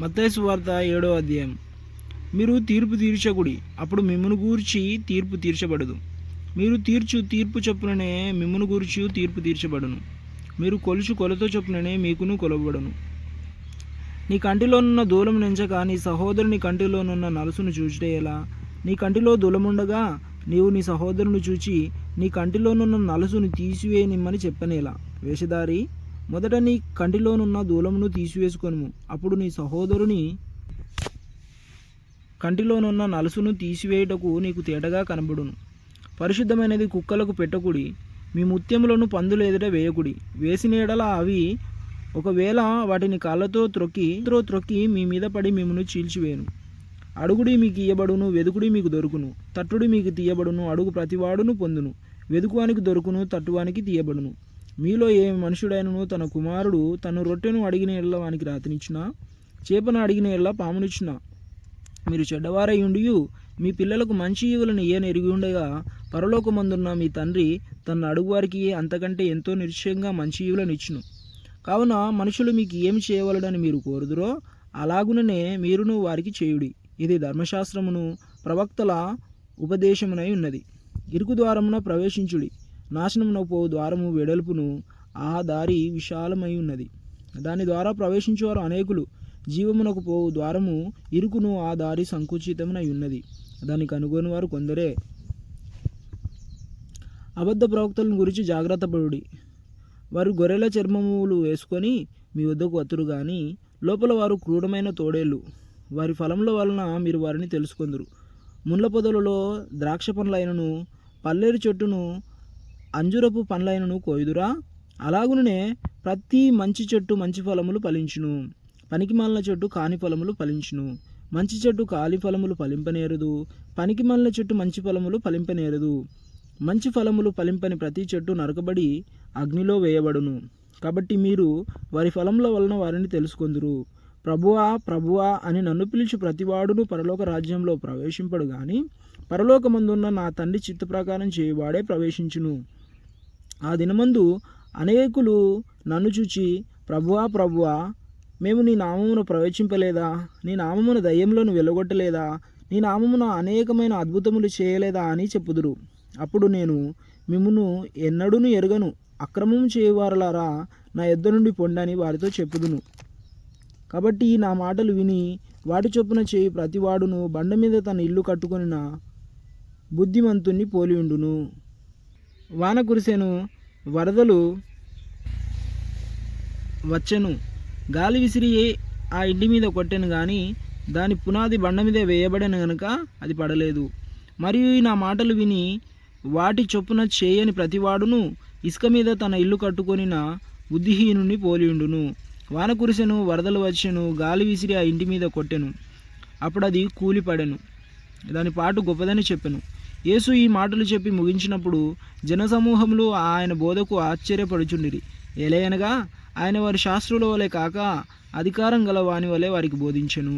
మత్తయి సువార్త 7వ అధ్యాయం. మీరు తీర్పు తీర్చకుడి, అప్పుడు మిమ్మును గూర్చి తీర్పు తీర్చబడదు. మీరు తీర్చు తీర్పు చొప్పుననే మిమ్మును గూర్చి తీర్పు తీర్చబడును. మీరు కొలుచు కొలతో చొప్పుననే మీకును కొలవబడును. నీ కంటిలోనున్న దూలము నెంచక నీ సహోదరుని కంటిలోనున్న నలుసును చూచుట ఎలా? నీ కంటిలో దూలముండగా నీవు నీ సహోదరుని చూచి నీ కంటిలోనున్న నలుసును తీసివేయనిమ్మని చెప్పనేలా? వేషధారి, మొదట నీ కంటిలోనున్న దూలమును తీసివేసుకొనుము, అప్పుడు నీ సహోదరుని కంటిలోనున్న నలుసును తీసివేయుటకు నీకు తేటగా కనబడును. పరిశుద్ధమైనది కుక్కలకు పెట్టకుడి, మీ ముత్యములను పందుల ఎదుట వేయకుడి. వేసిన ఎడల అవి ఒకవేళ వాటిని కాళ్ళతో త్రొక్కి మీ మీద పడి మిమ్మును చీల్చివేయును. అడుగుడి మీకు ఇయ్యబడును, వెదుకుడి మీకు దొరుకును, తట్టుడి మీకు తీయబడును. అడుగు ప్రతివాడును పొందును, వెదుకువానికి దొరుకును, తట్టువానికి తీయబడును. మీలో ఏ మనుషుడైనను తన కుమారుడు తను రొట్టెను అడిగిన ఎడల వానికి రాతినిచ్చునా? చేపను అడిగిన ఎడల పామునిచ్చునా? మీరు చెడ్డవారై ఉండియు మీ పిల్లలకు మంచి ఈవులను ఎరిగి ఉండగా పరలోకమందున్న మీ తండ్రి తన అడుగువారికి అంతకంటే ఎంతో నిశ్చయంగా మంచి ఈవులను ఇచ్చును. కావున మనుషులు మీకు ఏమి చేయవలడని మీరు కోరుదురో అలాగుననే మీరును వారికి చేయుడి. ఇది ధర్మశాస్త్రమును ప్రవక్తల ఉపదేశమునై ఉన్నది. ఇరుకు ద్వారమున ప్రవేశించుడి, నాశనమున పోవు ద్వారము వెడల్పును, ఆ దారి విశాలమై ఉన్నది, దాని ద్వారా ప్రవేశించేవారు అనేకులు. జీవమునకు పోవు ద్వారము ఇరుకును, ఆ దారి సంకుచితమునై ఉన్నది, దాన్ని కనుగొని వారు కొందరే. అబద్ధ ప్రవక్తలను గురించి జాగ్రత్త పడుడి. వారు గొర్రెల చర్మములు వేసుకొని మీ వద్దకు వత్తురు గాని లోపల వారు క్రూరమైన తోడేళ్ళు. వారి ఫలముల వలన మీరు వారిని తెలుసుకొందురు. ముళ్ళ పొదలలో ద్రాక్ష పండ్లైనను పల్లేరు చెట్టును అంజురపు పండ్లైనను కోయుదురా? అలాగునే ప్రతి మంచి చెట్టు మంచి ఫలములు ఫలించును, పనికిమాలిన చెట్టు కాని ఫలములు ఫలించును. మంచి చెట్టు కాలి ఫలములు ఫలింపనేరదు, పనికిమాలిన చెట్టు మంచి ఫలములు ఫలింపనేరదు. మంచి ఫలములు ఫలింపని ప్రతి చెట్టు నరకబడి అగ్నిలో వేయబడును. కాబట్టి మీరు వారి ఫలముల వలన వారిని తెలుసుకొందురు. ప్రభువా ప్రభువా అని నన్ను పిలిచి ప్రతివాడును పరలోక రాజ్యంలో ప్రవేశింపడు గాని పరలోకమందున్న నా తండ్రి చిత్త ప్రకారం చేయువాడే ప్రవేశించును. ఆ దినమందు అనేకులు నన్ను చూచి ప్రభువా ప్రభువా, మేము నీ నామమున ప్రవేశింపలేదా? నీ నామమున దయ్యములను వెలగొట్టలేదా? నీ నామమున అనేకమైన అద్భుతములు చేయలేదా అని చెప్పుదురు. అప్పుడు నేను మిమ్మును ఎన్నడూను ఎరుగను, అక్రమము చేయువారలారా నా యొద్ద నుండి పొండని వారితో చెప్పుదును. కాబట్టి నా మాటలు విని వాటి చొప్పున చేయి ప్రతివాడును బండ మీద తన ఇల్లు కట్టుకొనిన బుద్ధిమంతుణ్ణి పోలియుండును. వాన కురిసెను, వరదలు వచ్చెను, గాలి విసిరి ఆ ఇంటి మీద కొట్టెను గాని దాని పునాది బండ మీద వేయబడెను గనుక అది పడలేదు. మరియు నా మాటలు విని వాటి చొప్పున చేయని ప్రతివాడును ఇసుక మీద తన ఇల్లు కట్టుకొనిన బుద్ధిహీనుని పోలియుండును. వాన కురిసెను, వరదలు వచ్చెను, గాలి విసిరి ఆ ఇంటి మీద కొట్టెను, అప్పుడు అది కూలిపడెను, దాని పాటు గొప్పదని చెప్పెను. యేసు ఈ మాటలు చెప్పి ముగించినప్పుడు జనసమూహములు ఆయన బోధకు ఆశ్చర్యపడుచుండిరి. ఎలయనగా ఆయన వారి శాస్త్రుల వలె కాక అధికారం గల వాని వలె వారికి బోధించెను.